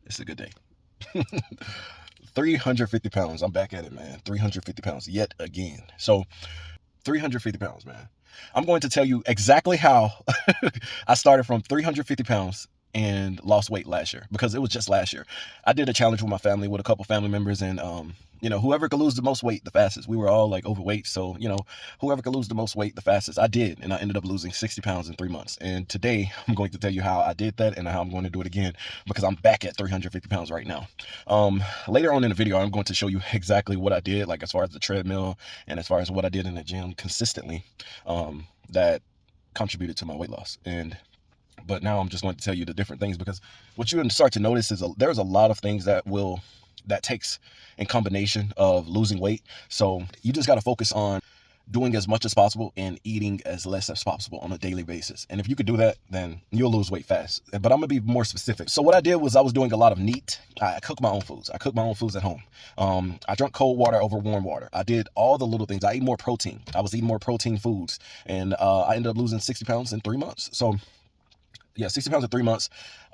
It's a good day. 350 pounds. I'm back at it, man. 350 pounds yet again. So 350 pounds, man. I'm going to tell you exactly how I started from 350 pounds and lost weight last year, because it was just last year. I did a challenge with my family, with a couple family members, and whoever could lose the most weight the fastest. We were all like overweight, so whoever could lose the most weight the fastest. I did, and I ended up losing 60 pounds in 3 months. And today I'm going to tell you how I did that and how I'm going to do it again, because I'm back at 350 pounds right now. Later on in the video, I'm going to show you exactly what I did, like as far as the treadmill and as far as what I did in the gym consistently, that contributed to my weight loss. But now I'm just going to tell you the different things, because what you're going to start to notice is there's a lot of things that takes in combination of losing weight. So you just got to focus on doing as much as possible and eating as less as possible on a daily basis. And if you could do that, then you'll lose weight fast. But I'm gonna be more specific. So what I did was I was doing a lot of neat. I cooked my own foods. I cooked my own foods at home. I drank cold water over warm water. I did all the little things. I ate more protein. I was eating more protein foods, and I ended up losing 60 pounds in 3 months. So yeah, 60 pounds in 3 months.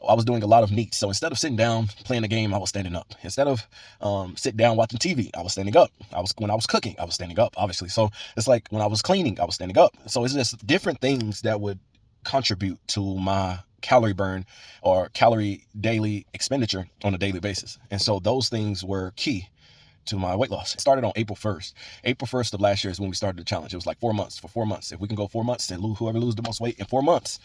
I was doing a lot of neat. So instead of sitting down playing a game, I was standing up. Instead of sitting down watching TV, I was standing up. When I was cooking, I was standing up, obviously. So it's like when I was cleaning, I was standing up. So it's just different things that would contribute to my calorie burn or calorie daily expenditure on a daily basis. And so those things were key to my weight loss. It started on April 1st. April 1st of last year is when we started the challenge. It was like 4 months. For 4 months, if we can go 4 months, then whoever loses the most weight in 4 months,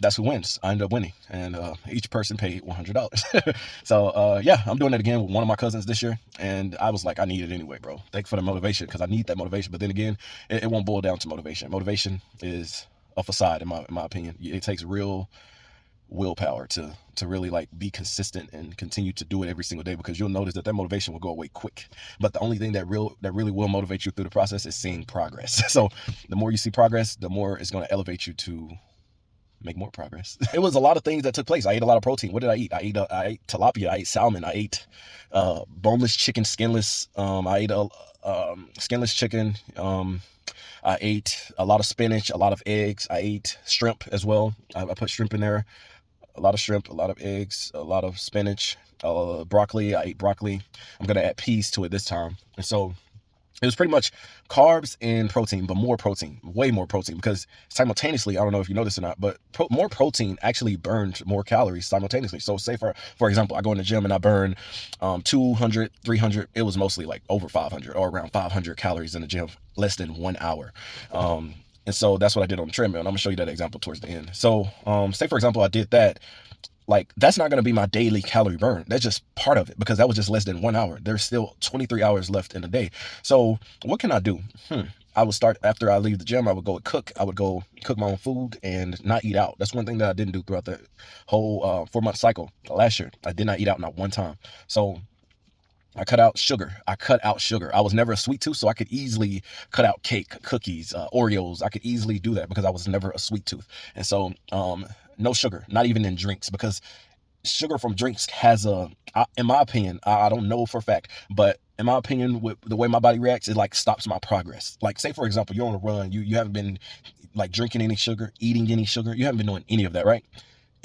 that's who wins. I ended up winning, and each person paid $100. So yeah, I'm doing that again with one of my cousins this year, and I was like, I need it anyway, bro. Thanks for the motivation, because I need that motivation. But then again, it won't boil down to motivation. Motivation is a facade, in my opinion. It takes real willpower to really like be consistent and continue to do it every single day, because you'll notice that motivation will go away quick. But the only thing that really will motivate you through the process is seeing progress. So the more you see progress, the more it's going to elevate you to make more progress. It was a lot of things that took place. I ate a lot of protein. What did I eat? I ate tilapia. I ate salmon. I ate boneless chicken, skinless. I ate skinless chicken. I ate a lot of spinach, a lot of eggs. I ate shrimp as well. I put shrimp in there. A lot of shrimp, a lot of eggs, a lot of spinach, broccoli. I ate broccoli. I'm going to add peas to it this time. And so it was pretty much carbs and protein, but more protein, way more protein, because simultaneously, I don't know if you know this or not, but more protein actually burns more calories simultaneously. So say for example, I go in the gym and I burn 200, 300. It was mostly like over 500 or around 500 calories in the gym, less than 1 hour. And so that's what I did on the treadmill. And I'm gonna show you that example towards the end. So say for example, I did that. Like, that's not going to be my daily calorie burn. That's just part of it, because that was just less than 1 hour. There's still 23 hours left in the day. So what can I do? I would start, after I leave the gym, I would go cook. I would go cook my own food and not eat out. That's one thing that I didn't do throughout the whole 4-month cycle last year. I did not eat out, not one time. So I cut out sugar. I was never a sweet tooth, so I could easily cut out cake, cookies, Oreos. I could easily do that because I was never a sweet tooth. And so no sugar, not even in drinks, because sugar from drinks has in my opinion, I don't know for a fact, but in my opinion, with the way my body reacts, it like stops my progress. Like, say for example, you're on a run, you haven't been like drinking any sugar, eating any sugar, you haven't been doing any of that, right?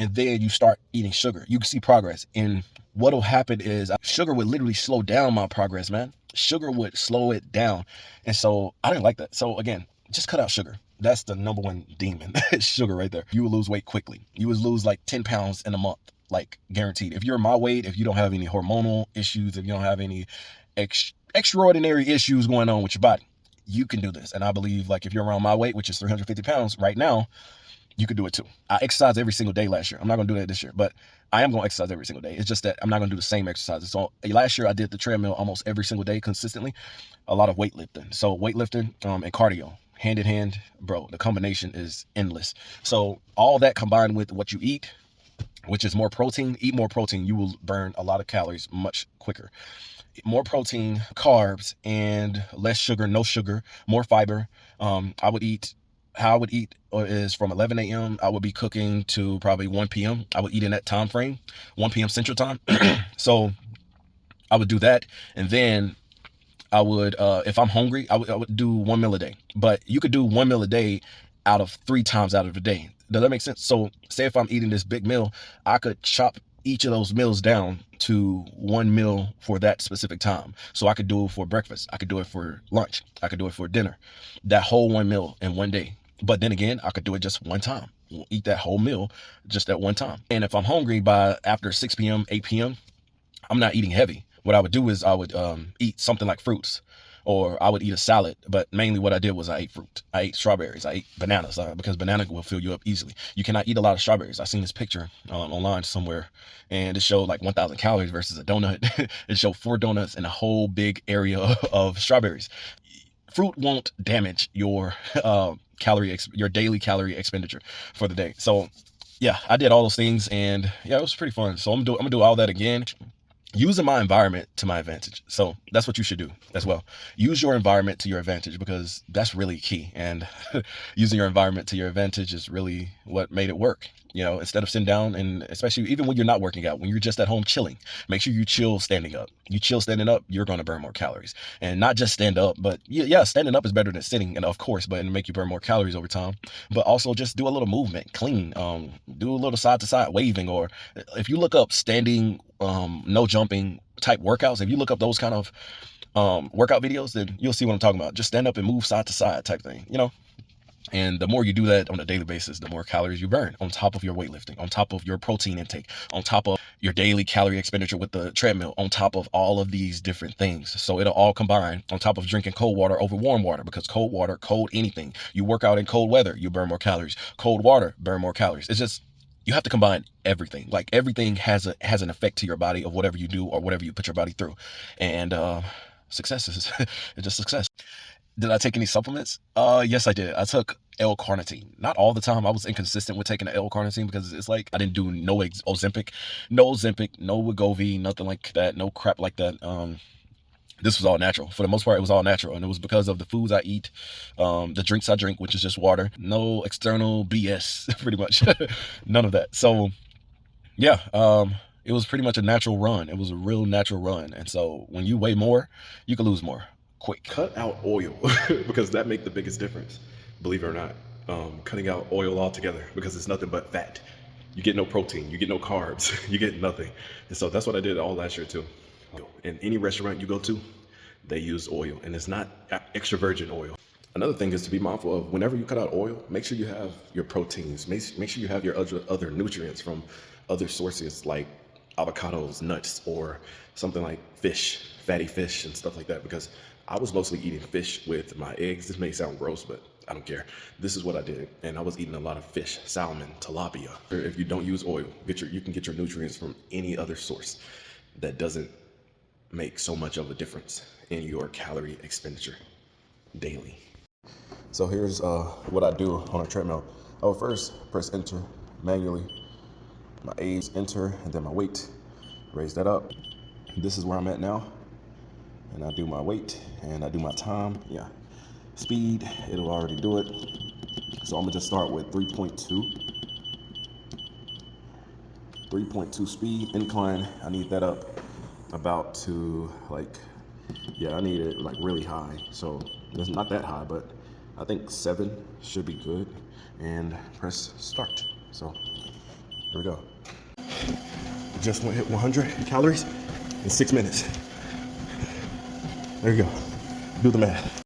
And then you start eating sugar, you can see progress. And what'll happen is sugar would literally slow down my progress, man. Sugar would slow it down. And so I didn't like that. So again, just cut out sugar. That's the number one demon. Sugar right there. You will lose weight quickly. You will lose like 10 pounds in a month, like guaranteed. If you're my weight, if you don't have any hormonal issues, if you don't have any extraordinary issues going on with your body, you can do this. And I believe, like, if you're around my weight, which is 350 pounds right now, you could do it too. I exercised every single day last year. I'm not going to do that this year, but I am going to exercise every single day. It's just that I'm not going to do the same exercises. So last year I did the treadmill almost every single day consistently, a lot of weightlifting. So weightlifting and cardio, hand in hand, bro, the combination is endless. So all that combined with what you eat, which is more protein, eat more protein, you will burn a lot of calories much quicker. More protein, carbs, and less sugar, no sugar, more fiber. How I would eat is from 11 a.m. I would be cooking to probably 1 p.m. I would eat in that time frame, 1 p.m. Central Time. So I would do that. And then I would, if I'm hungry, I would do 1 meal a day. But you could do 1 meal a day out of 3 times out of the day. Does that make sense? So say if I'm eating this big meal, I could chop each of those meals down to one meal for that specific time. So I could do it for breakfast, I could do it for lunch, I could do it for dinner, that whole one meal in one day. But then again, I could do it just one time, eat that whole meal just at one time. And if I'm hungry by after 6 p.m., 8 p.m., I'm not eating heavy. What I would do is I would eat something like fruits, or I would eat a salad. But mainly what I did was I ate fruit. I ate strawberries. I ate bananas because banana will fill you up easily. You cannot eat a lot of strawberries. I seen this picture online somewhere, and it showed like 1,000 calories versus a donut. It showed 4 donuts and a whole big area of strawberries. Fruit won't damage your your daily calorie expenditure for the day. So yeah, I did all those things, and yeah, it was pretty fun. So I'm gonna do all that again, using my environment to my advantage. So that's what you should do as well. Use your environment to your advantage, because that's really key. And using your environment to your advantage is really what made it work. You know, instead of sitting down, and especially even when you're not working out, when you're just at home chilling, make sure you chill standing up. You chill standing up, you're going to burn more calories. And not just stand up, but yeah, standing up is better than sitting, and of course, but it'll make you burn more calories over time. But also just do a little movement, clean, do a little side to side waving, or if you look up standing, no jumping type workouts, if you look up those kind of workout videos, then you'll see what I'm talking about. Just stand up and move side to side type thing, you know. And the more you do that on a daily basis, the more calories you burn, on top of your weightlifting, on top of your protein intake, on top of your daily calorie expenditure with the treadmill, on top of all of these different things. So it'll all combine, on top of drinking cold water over warm water, because cold water, cold anything, you work out in cold weather, you burn more calories. Cold water, burn more calories. It's just, you have to combine everything. Like everything has an effect to your body of whatever you do or whatever you put your body through. And success is it's just success. Did I take any supplements? Yes, I did. I took L-carnitine. Not all the time. I was inconsistent with taking the L-carnitine, because it's like I didn't do no Ozempic, no Wegovy, nothing like that, no crap like that. This was all natural. For the most part, it was all natural, and it was because of the foods I eat, the drinks I drink, which is just water. No external BS, pretty much. None of that. So yeah, it was pretty much a natural run. It was a real natural run. And so when you weigh more, you can lose more quick. Cut out oil because that makes the biggest difference, believe it or not. Cutting out oil altogether, because it's nothing but fat. You get no protein, you get no carbs, you get nothing. And so that's what I did all last year too. In any restaurant you go to, they use oil, and it's not extra virgin oil. Another thing is to be mindful of, whenever you cut out oil, make sure you have your proteins. Make sure you have your other nutrients from other sources, like avocados, nuts, or something like fish, fatty fish and stuff like that, because I was mostly eating fish with my eggs. This may sound gross, but I don't care. This is what I did. And I was eating a lot of fish, salmon, tilapia. If you don't use oil, you can get your nutrients from any other source that doesn't make so much of a difference in your calorie expenditure daily. So here's what I do on a treadmill. I will first press enter manually, my age, enter, and then my weight, raise that up. This is where I'm at now. And I do my weight, and I do my time. Yeah, speed, it'll already do it. So I'm gonna just start with 3.2 speed, incline. I need that up about to like, yeah, I need it like really high. So it's not that high, but I think 7 should be good. And press start. So here we go. Just hit 100 calories in 6 minutes. There you go. Do the math.